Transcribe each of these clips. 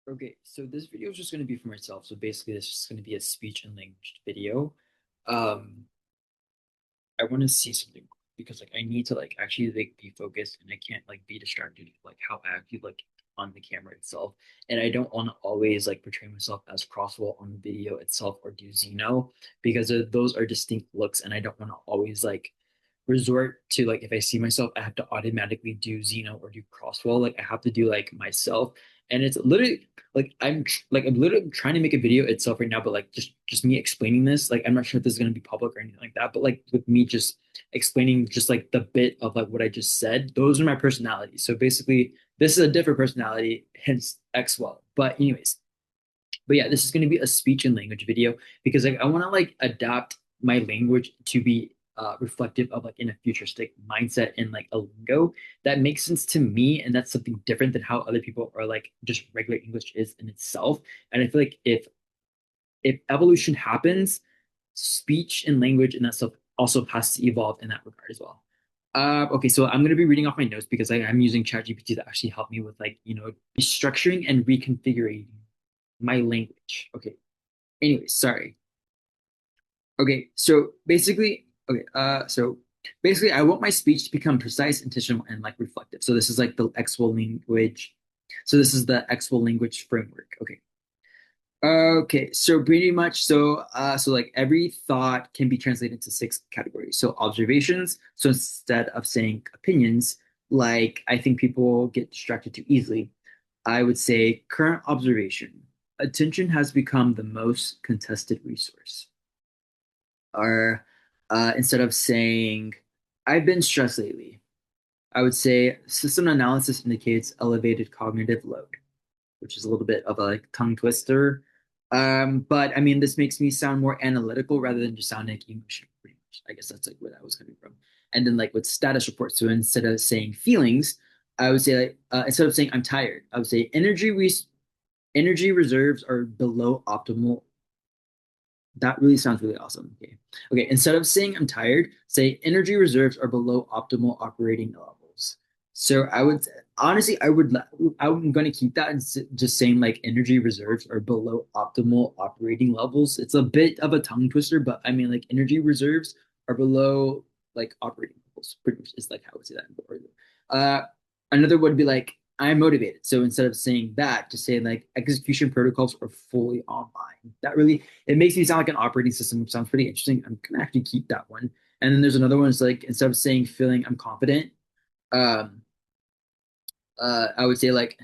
Okay, so this video is just going to be for myself. So basically, this is going to be a speech and language video. Um, I want to see something because like I need to like actually like be focused and I can't like be distracted like how I actually like on the camera itself. And I don't want to always like portray myself as Crosswell on the video itself or do Zeno because those are distinct looks and I don't want to always like resort to like if I see myself, I have to automatically do Zeno or do Crosswell. Like I have to do like myself. And it's literally I'm literally trying to make a video itself right now, but like just me explaining this, like I'm not sure if this is gonna be public or anything like that. But like with me just explaining just like the bit of like what I just said, those are my personalities. So basically, this is a different personality, hence XWELL. But anyways, but yeah, this is going to be a speech and language video because like I want to like adapt my language to be reflective of like in a futuristic mindset and like a lingo that makes sense to me, and that's something different than how other people are like just regular English is in itself. And I feel like if evolution happens, speech and language and that stuff also has to evolve in that regard as well. Okay, so I'm going to be reading off my notes because I'm using ChatGPT to actually help me with like, restructuring and reconfiguring my language. Okay. Anyway, sorry. Okay, so basically, I want my speech to become precise, intentional, and like reflective. So this is like the XWELL language. So this is the XWELL language framework. Okay. Okay, so pretty much so like every thought can be translated into six categories. So observations, so instead of saying opinions, like I think people get distracted too easily, I would say current observation. Attention has become the most contested resource. Or instead of saying I've been stressed lately, I would say system analysis indicates elevated cognitive load, which is a little bit of a like tongue twister. But I mean, this makes me sound more analytical rather than just sounding like emotional, pretty much. I guess that's like where that was coming from. And then like with status reports, so instead of saying feelings, I would say like instead of saying I'm tired, I would say energy reserves are below optimal. That really sounds really awesome. Okay. Okay. Instead of saying I'm tired, say energy reserves are below optimal operating levels. So I would honestly, I'm going to keep that and just saying like energy reserves are below optimal operating levels. It's a bit of a tongue twister, but I mean, like energy reserves are below like operating levels. Pretty much is like how I would say that. Uh, Another would be like I'm motivated. So instead of saying that, just say like execution protocols are fully online. That really it makes me sound like an operating system, which sounds pretty interesting. I'm gonna actually keep that one. And then there's another one. It's like instead of saying feeling I'm confident, um, I would say like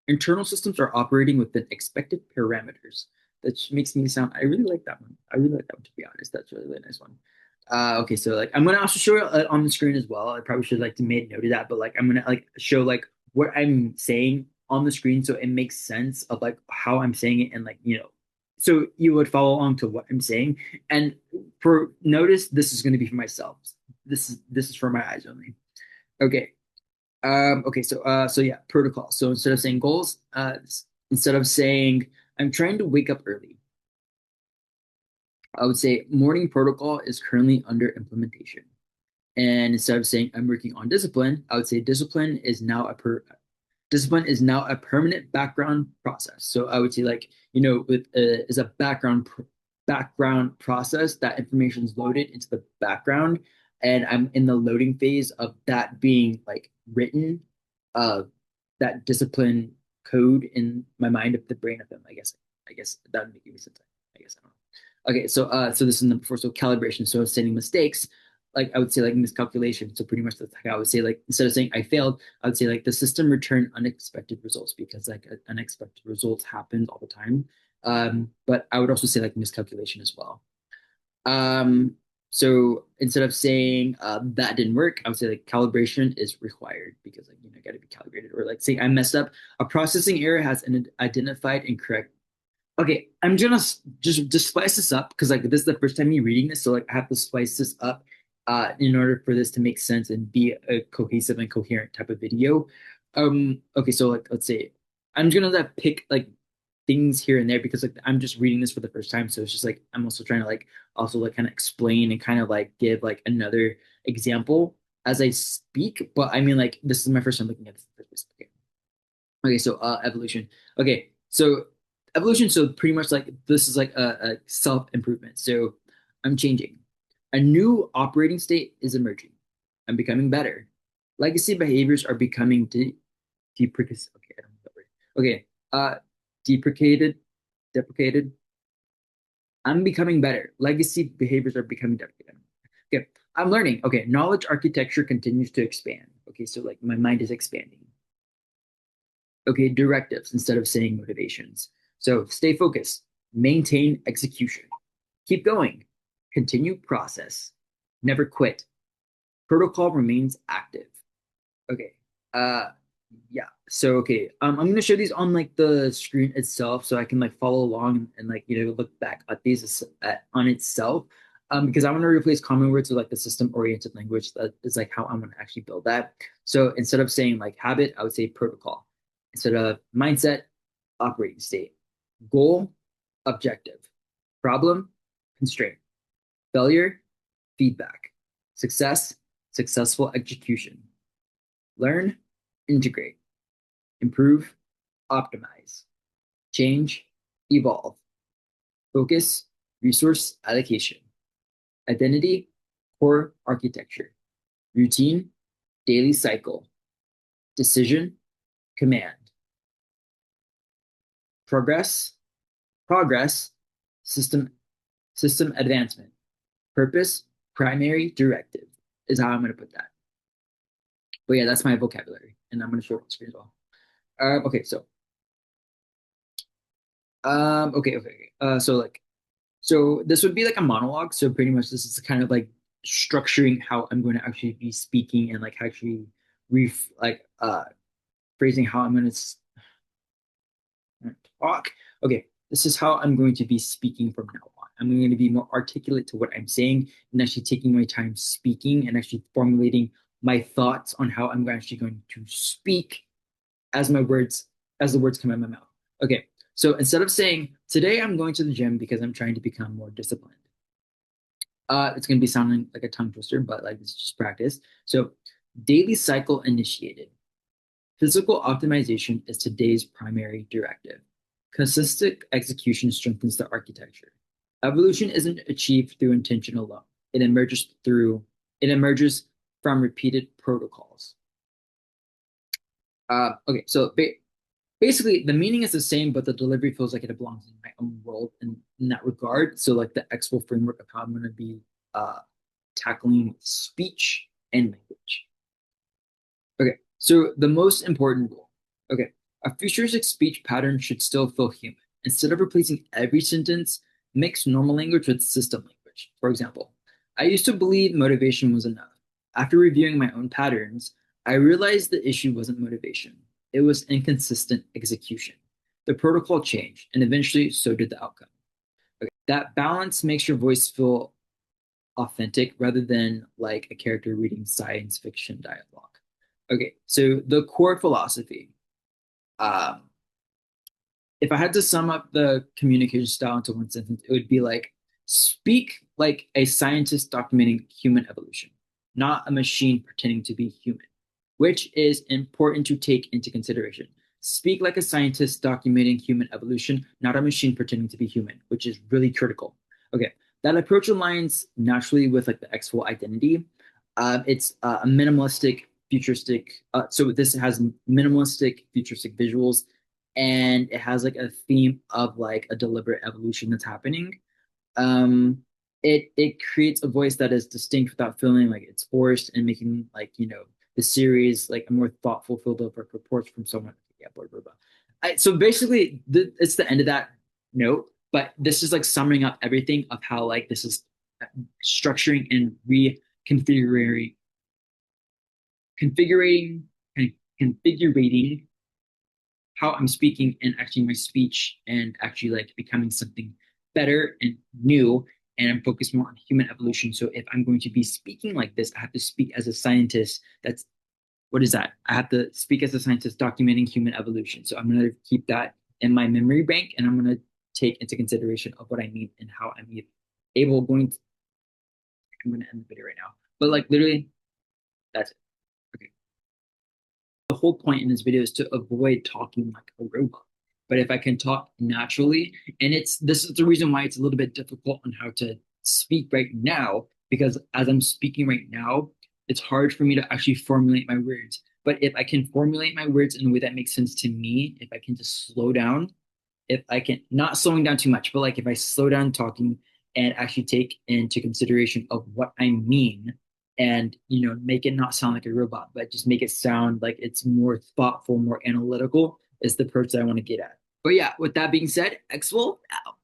internal systems are operating within expected parameters. That makes me sound. I really like that one. I really like that one to be honest. That's a really nice one. Okay, so like I'm gonna also show it on the screen as well. I probably should like to made note of that, but like I'm gonna like show like what I'm saying on the screen so it makes sense of like how I'm saying it and like so you would follow along to what I'm saying. And for notice, this is gonna be for myself. This is for my eyes only. Okay. Okay, so yeah, protocol. So instead of saying goals, instead of saying I'm trying to wake up early, I would say morning protocol is currently under implementation. And instead of saying I'm working on discipline, I would say discipline is now a permanent background process. So I would say like, with is a background process that information is loaded into the background and I'm in the loading phase of that being like written uh that discipline code in my mind of the brain of them, I guess that would make any sense. I guess I don't know. Okay, so this is number four. So calibration. So setting mistakes, like I would say like miscalculation. So pretty much that's like I would say like instead of saying I failed, I would say like the system returned unexpected results because like unexpected results happen all the time. But I would also say like miscalculation as well. Um, so instead of saying that didn't work, I would say like calibration is required because like got to be calibrated. Or like saying I messed up, a processing error has an identified incorrect. Okay, I'm gonna just spice this up because like this is the first time me reading this, so like I have to spice this up in order for this to make sense and be a cohesive and coherent type of video. Okay, so like let's say I'm just gonna like, pick like things here and there because like I'm just reading this for the first time, so it's just like I'm also trying to like also like kind of explain and kind of like give like another example as I speak. But I mean like this is my first time looking at this. Okay, okay, so evolution. Okay, So evolution, so pretty much like this is like a self-improvement. So I'm changing. A new operating state is emerging. I'm becoming better. Legacy behaviors are becoming deprecated. Okay, I don't know that word. Okay, deprecated, deprecated. I'm becoming better. Legacy behaviors are becoming deprecated. Okay, I'm learning. Okay, knowledge architecture continues to expand. Okay, so like my mind is expanding. Okay, directives instead of saying motivations. So stay focused, maintain execution, keep going, continue process, never quit. Protocol remains active. Okay. Uh yeah. So okay. I'm gonna show these on like the screen itself so I can like follow along and like look back at these on itself. Because I want to replace common words with like the system-oriented language. That is like how I'm gonna actually build that. So instead of saying like habit, I would say protocol. Instead of mindset, operating state. Goal, objective. Problem, constraint. Failure, feedback. Success, successful execution. Learn, integrate, improve, optimize, change, evolve, focus, resource allocation, identity, core architecture, routine, daily cycle, decision, command, progress, progress, system, system advancement, purpose, primary directive is how I'm going to put that. But yeah, that's my vocabulary, and I'm going to show it on screen as well. Okay, so okay. So this would be like a monologue. So pretty much this is kind of like structuring how I'm going to actually be speaking and like actually ref like phrasing how I'm going to talk. Okay, this is how I'm going to be speaking from now on. I'm going to be more articulate to what I'm saying and actually taking my time speaking and actually formulating my thoughts on how I'm actually going to speak as my words as the words come out of my mouth. Okay, so instead of saying today I'm going to the gym because I'm trying to become more disciplined, it's going to be sounding like a tongue twister, but like it's just practice. So daily cycle initiated. Physical optimization is today's primary directive. Consistent execution strengthens the architecture. Evolution isn't achieved through intention alone. It emerges from repeated protocols. Okay, so basically the meaning is the same, but the delivery feels like it belongs in my own world in that regard. So like the XWELL framework of how I'm going to be uh, tackling speech and language. Okay, so the most important rule. Okay, a futuristic speech pattern should still feel human. Instead of replacing every sentence, mix normal language with system language. For example, I used to believe motivation was enough. After reviewing my own patterns, I realized the issue wasn't motivation, it was inconsistent execution. The protocol changed, and eventually so did the outcome. Okay, that balance makes your voice feel authentic rather than like a character reading science fiction dialogue. Okay, so the core philosophy. Um, if I had to sum up the communication style into one sentence, it would be like speak like a scientist documenting human evolution, not a machine pretending to be human, which is important to take into consideration. Speak like a scientist documenting human evolution, not a machine pretending to be human, which is really critical. Okay, that approach aligns naturally with like the XWELL identity. It's a minimalistic, futuristic. So this has minimalistic, futuristic visuals, and it has like a theme of like a deliberate evolution that's happening. Um, it creates a voice that is distinct without feeling like it's forced and making like the series like a more thoughtful, filled up like reports from someone. Yeah, blah, blah, blah. So basically, it's the end of that note. But this is like summing up everything of how like this is structuring and reconfiguring, configuring, configurating how I'm speaking and actually my speech and actually like becoming something better and new. And I'm focused more on human evolution. So if I'm going to be speaking like this, I have to speak as a scientist. That's what is that? I have to speak as a scientist documenting human evolution. So I'm going to keep that in my memory bank and I'm going to take into consideration of what I mean and how I'm able going to, I'm going to end the video right now. But like literally, that's it. Okay. The whole point in this video is to avoid talking like a robot. But if I can talk naturally, and it's this is the reason why it's a little bit difficult on how to speak right now, because as I'm speaking right now, it's hard for me to actually formulate my words. But if I can formulate my words in a way that makes sense to me, if I can just slow down, if I can not slowing down too much, but like if I slow down talking and actually take into consideration of what I mean and make it not sound like a robot, but just make it sound like it's more thoughtful, more analytical is the approach that I want to get at. But yeah, with that being said, XWELL out.